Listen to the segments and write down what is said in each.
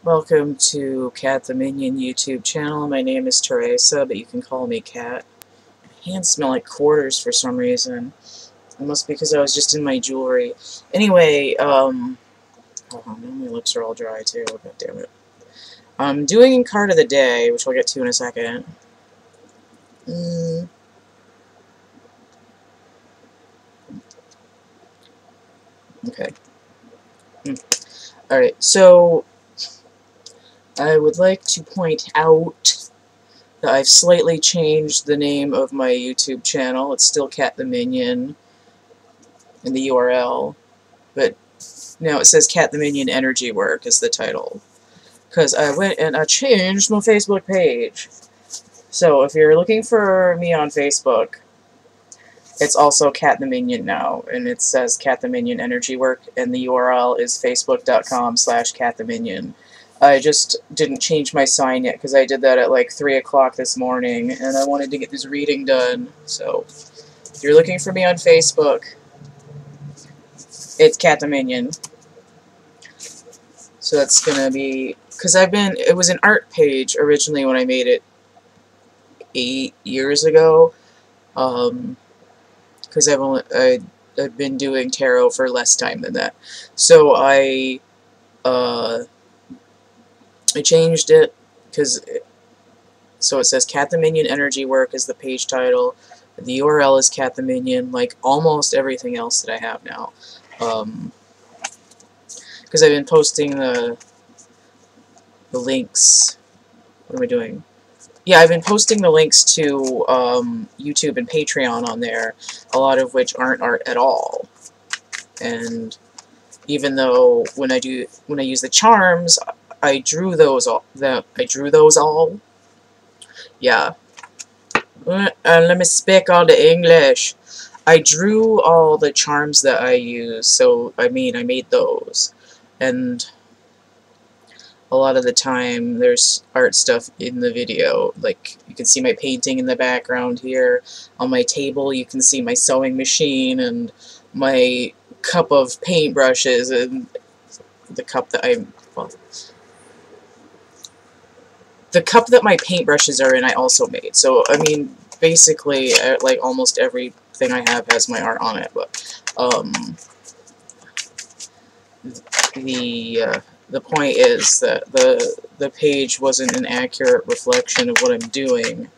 Welcome to CATtheMinion YouTube channel. My name is Teresa, but you can call me Cat. My hands smell like quarters for some reason. It must be because I was just in my jewelry. Anyway, oh, now my lips are all dry too. God damn it. I'm doing card of the day, which we'll get to in a second. Okay. Alright, so I would like to point out that I've slightly changed the name of my YouTube channel. It's still CATtheMinion in the URL, but now it says CATtheMinion Energy Work is the title. Because I went and I changed my Facebook page. So if you're looking for me on Facebook, it's also CATtheMinion now, and it says CATtheMinion Energy Work, and the URL is facebook.com/CATtheMinion. I just didn't change my sign yet, because I did that at like 3 o'clock this morning, and I wanted to get this reading done. So, if you're looking for me on Facebook, it's CATtheMinion. So that's gonna be, because it was an art page originally when I made it 8 years ago, because I've been doing tarot for less time than that. So I changed it so it says CATtheMinion Energy Work is the page title. The URL is CATtheMinion, like almost everything else that I have now. Because I've been posting the links. What am I doing? Yeah, I've been posting the links to YouTube and Patreon on there, a lot of which aren't art at all. And even though when I use the charms, I drew those all. Yeah. Let me speak all the English. I drew all the charms that I use, so I made those. And a lot of the time there's art stuff in the video. Like, you can see my painting in the background here. On my table you can see my sewing machine and my cup of paintbrushes and the cup that the cup that my paintbrushes are in I also made. So, I mean, basically, like, almost everything I have has my art on it, but, the point is that the page wasn't an accurate reflection of what I'm doing,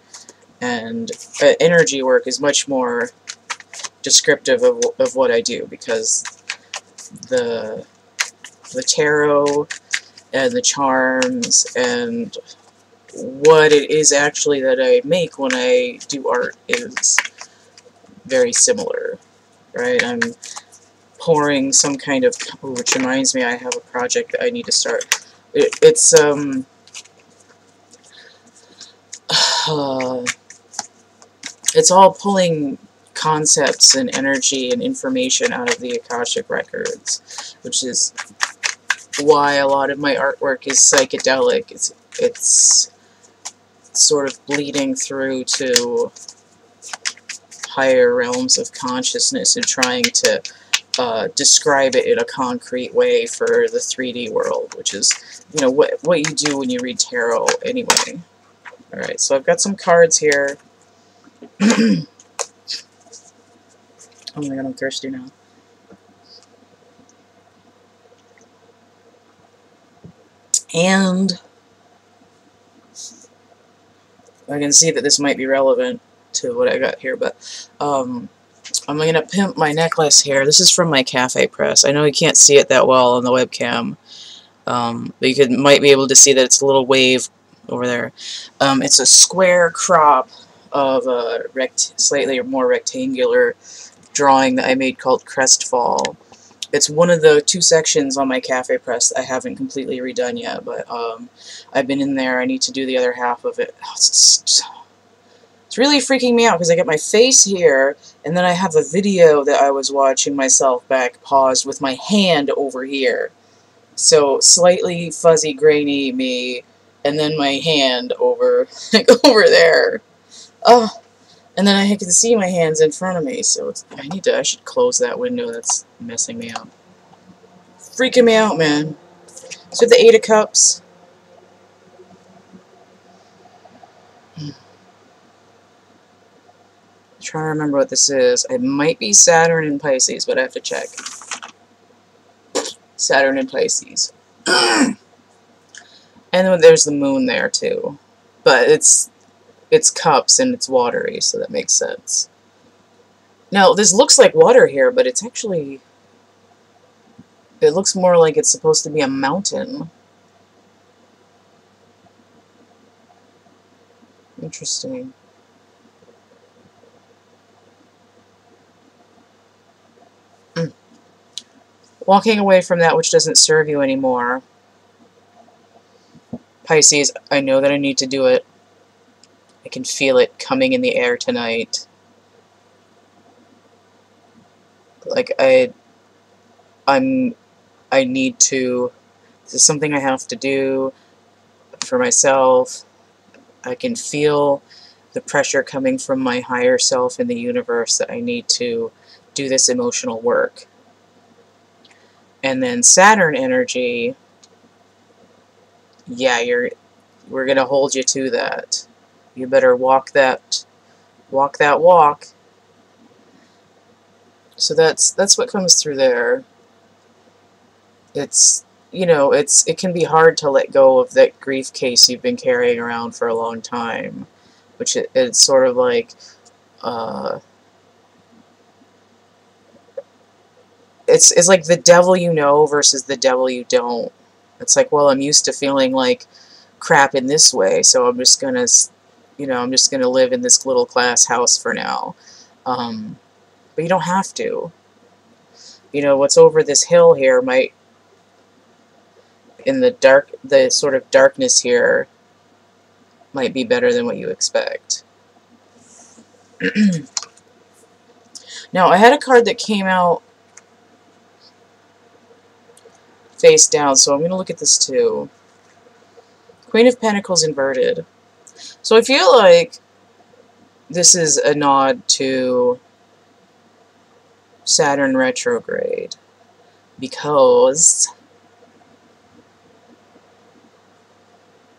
and energy work is much more descriptive of what I do, because the tarot and the charms and what it is actually that I make when I do art is very similar, right? I'm pouring some kind of, which reminds me I have a project that I need to start. It's all pulling concepts and energy and information out of the Akashic records, which is why a lot of my artwork is psychedelic. It's sort of bleeding through to higher realms of consciousness and trying to describe it in a concrete way for the 3D world, which is, you know, what you do when you read tarot anyway. Alright, so I've got some cards here. Oh my god, I'm thirsty now. And I can see that this might be relevant to what I got here, but I'm going to pimp my necklace here. This is from my cafe press. I know you can't see it that well on the webcam, but you might be able to see that it's a little wave over there. It's a square crop of a slightly more rectangular drawing that I made called Crestfall. It's one of the 2 sections on my cafe press that I haven't completely redone yet, but I've been in there. I need to do the other half of it. It's really freaking me out, because I get my face here, and then I have a video that I was watching myself back paused with my hand over here. So, slightly fuzzy, grainy me, and then my hand over, over there. Oh, and then I can see my hands in front of me, so I should close that window. That's messing me up. Freaking me out, man. So the 8 of Cups. trying to remember what this is. It might be Saturn in Pisces, but I have to check. Saturn in Pisces. And then there's the moon there too. But it's cups and it's watery, so that makes sense. Now, this looks like water here, but it's actually... It looks more like it's supposed to be a mountain. Interesting. Walking away from that which doesn't serve you anymore. Pisces, I know that I need to do it. I can feel it coming in the air tonight. Like, I need to... This is something I have to do for myself. I can feel the pressure coming from my higher self in the universe that I need to do this emotional work. And then Saturn energy, yeah, we're gonna hold you to that. You better walk that walk. So that's what comes through there. It's, you know, it can be hard to let go of that grief case you've been carrying around for a long time, which it's sort of like, it's like the devil you know versus the devil you don't. It's like, well, I'm used to feeling like crap in this way, so I'm just gonna, you know, I'm just gonna live in this little glass house for now. But you don't have to. You know, what's over this hill here might, in the sort of darkness here, might be better than what you expect. Now, I had a card that came out face down, so I'm going to look at this too. Queen of Pentacles inverted. So I feel like this is a nod to Saturn retrograde, because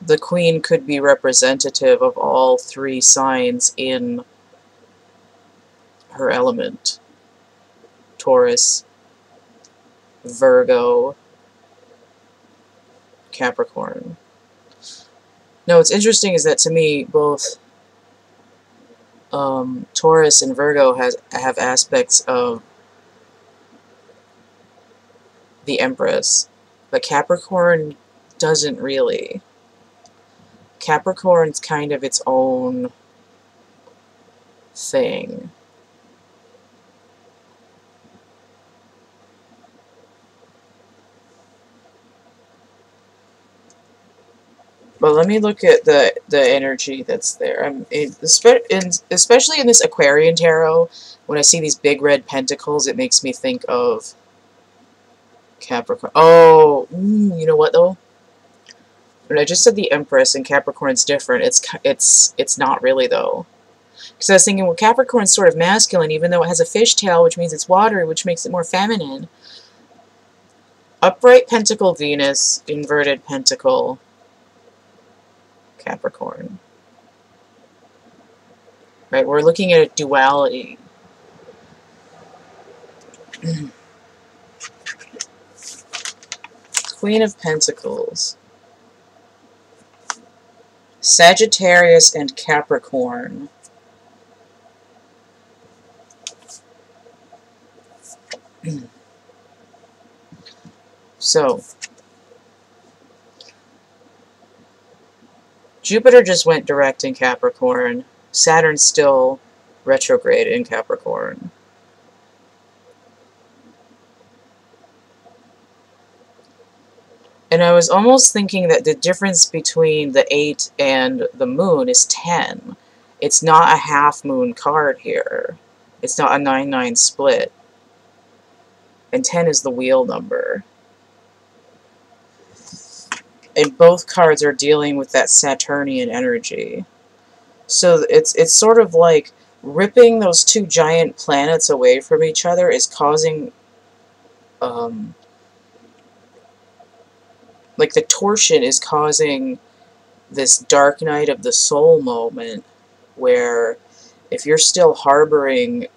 the Queen could be representative of all three signs in her element. Taurus, Virgo, Capricorn. Now, what's interesting is that, to me, both Taurus and Virgo have aspects of the Empress, but Capricorn doesn't really. Capricorn's kind of its own thing. But let me look at the energy that's there. Especially in this Aquarian Tarot, when I see these big red pentacles, it makes me think of Capricorn. Oh, you know what though? When I just said the Empress and Capricorn's different, it's not really though. Because I was thinking, well, Capricorn's sort of masculine, even though it has a fishtail, which means it's watery, which makes it more feminine. Upright Pentacle Venus, inverted Pentacle Capricorn. Right, we're looking at a duality. Queen of Pentacles. Sagittarius and Capricorn. So, Jupiter just went direct in Capricorn. Saturn's still retrograde in Capricorn. And I was almost thinking that the difference between the 8 and the moon is 10. It's not a half moon card here. It's not a 9-9 split. And 10 is the wheel number. And both cards are dealing with that Saturnian energy. So it's sort of like ripping those two giant planets away from each other is causing like the torsion is causing this dark night of the soul moment where If you're still harboring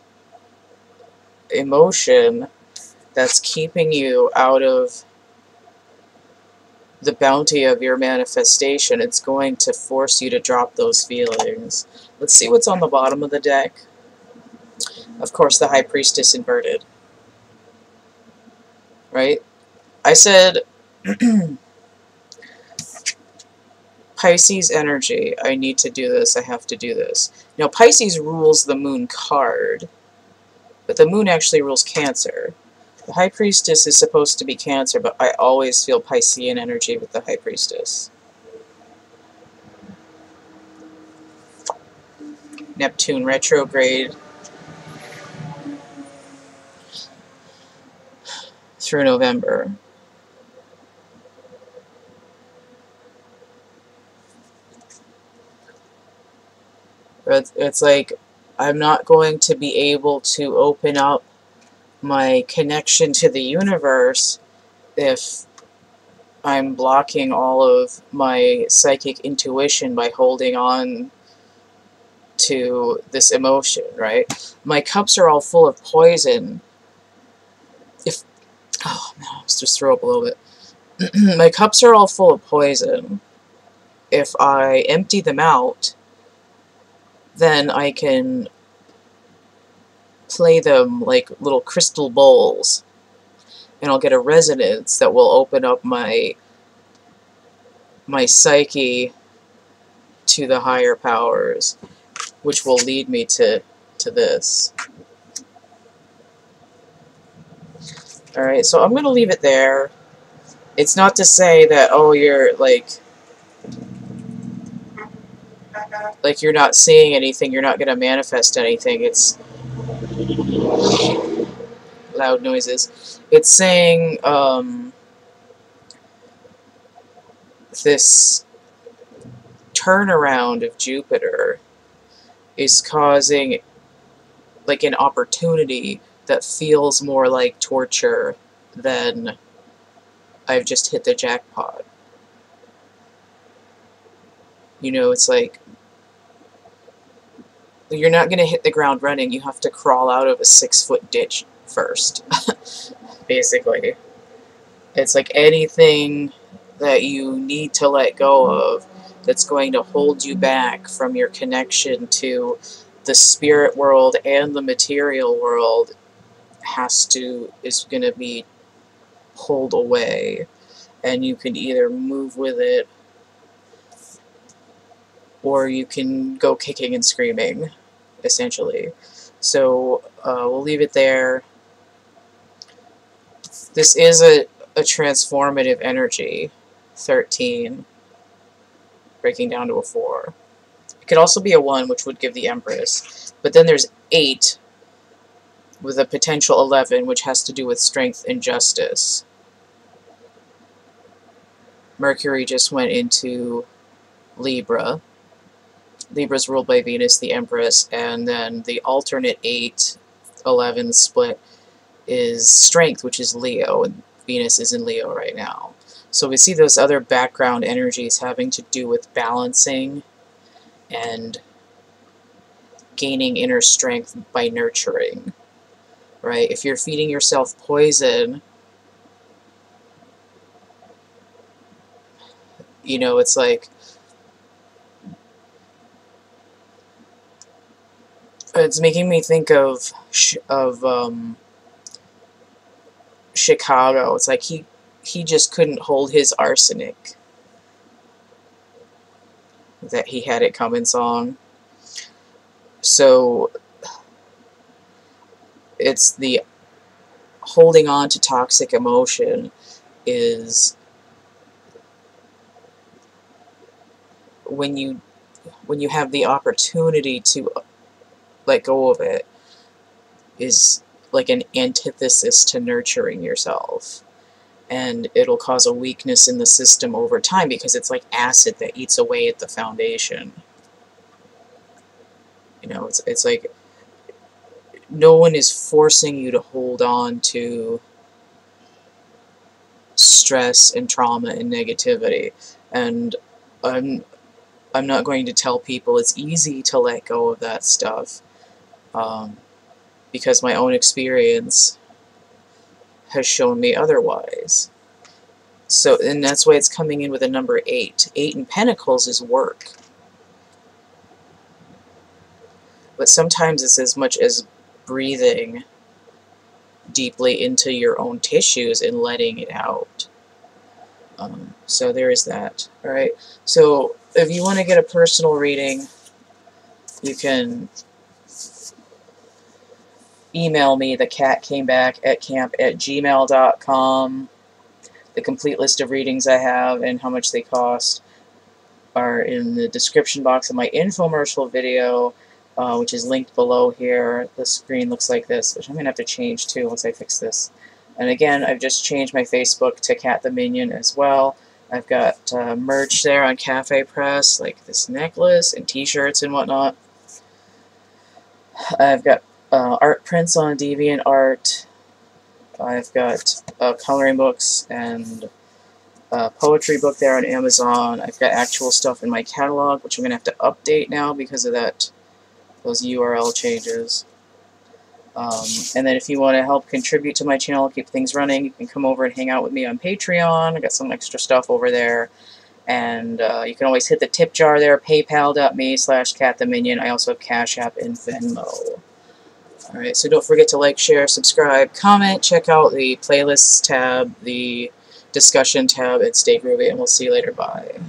emotion that's keeping you out of the bounty of your manifestation, it's going to force you to drop those feelings. Let's see what's on the bottom of the deck. Of course, the High Priestess inverted. Right? I said Pisces energy. I need to do this. I have to do this. Now, Pisces rules the moon card, but the moon actually rules Cancer. The High Priestess is supposed to be Cancer, but I always feel Piscean energy with the High Priestess. Neptune retrograde through November. It's like I'm not going to be able to open up my connection to the universe if I'm blocking all of my psychic intuition by holding on to this emotion, right? My cups are all full of poison. Oh man, let's just throw up a little bit. My cups are all full of poison. If I empty them out, then I can play them like little crystal bowls, and I'll get a resonance that will open up my psyche to the higher powers, which will lead me to this. Alright, so I'm going to leave it there. It's not to say that, oh, you're like you're not seeing anything, you're not going to manifest anything. It's loud noises. It's saying this turnaround of Jupiter is causing like an opportunity that feels more like torture than I've just hit the jackpot. You know, it's like you're not going to hit the ground running. You have to crawl out of a 6-foot ditch first, basically. It's like anything that you need to let go of that's going to hold you back from your connection to the spirit world and the material world is going to be pulled away, and you can either move with it or you can go kicking and screaming, essentially. So we'll leave it there. This is a transformative energy, 13, breaking down to a 4. It could also be a 1, which would give the Empress. But then there's 8, with a potential 11, which has to do with strength and justice. Mercury just went into Libra. Libra's ruled by Venus, the Empress, and then the alternate 8-11 split is strength, which is Leo, and Venus is in Leo right now. So we see those other background energies having to do with balancing and gaining inner strength by nurturing, right? If you're feeding yourself poison, you know, it's like it's making me think of Chicago. It's like he just couldn't hold his arsenic. That He Had It Coming song. So it's the holding on to toxic emotion is when you have the opportunity to let go of it, is like an antithesis to nurturing yourself. And it'll cause a weakness in the system over time, because it's like acid that eats away at the foundation. You know, it's like no one is forcing you to hold on to stress and trauma and negativity. And I'm I'm not going to tell people it's easy to let go of that stuff, because my own experience has shown me otherwise. So, and that's why it's coming in with a number 8. 8 in Pentacles is work. But sometimes it's as much as breathing deeply into your own tissues and letting it out. So there is that. Alright, so if you want to get a personal reading, you can email me, thecatcamebackatcamp@gmail.com. The complete list of readings I have and how much they cost are in the description box of my infomercial video, which is linked below here. The screen looks like this, which I'm going to have to change too once I fix this. And again, I've just changed my Facebook to CATtheMinion as well. I've got merch there on Cafe Press, like this necklace and t-shirts and whatnot. I've got art prints on DeviantArt. I've got coloring books and a poetry book there on Amazon. I've got actual stuff in my catalog, which I'm going to have to update now because of those URL changes. And then if you want to help contribute to my channel, keep things running, you can come over and hang out with me on Patreon. I got some extra stuff over there. And you can always hit the tip jar there, paypal.me/CATtheMinion. I also have Cash App and Venmo. Alright, so don't forget to like, share, subscribe, comment, check out the playlists tab, the discussion tab, and stay groovy, and we'll see you later. Bye.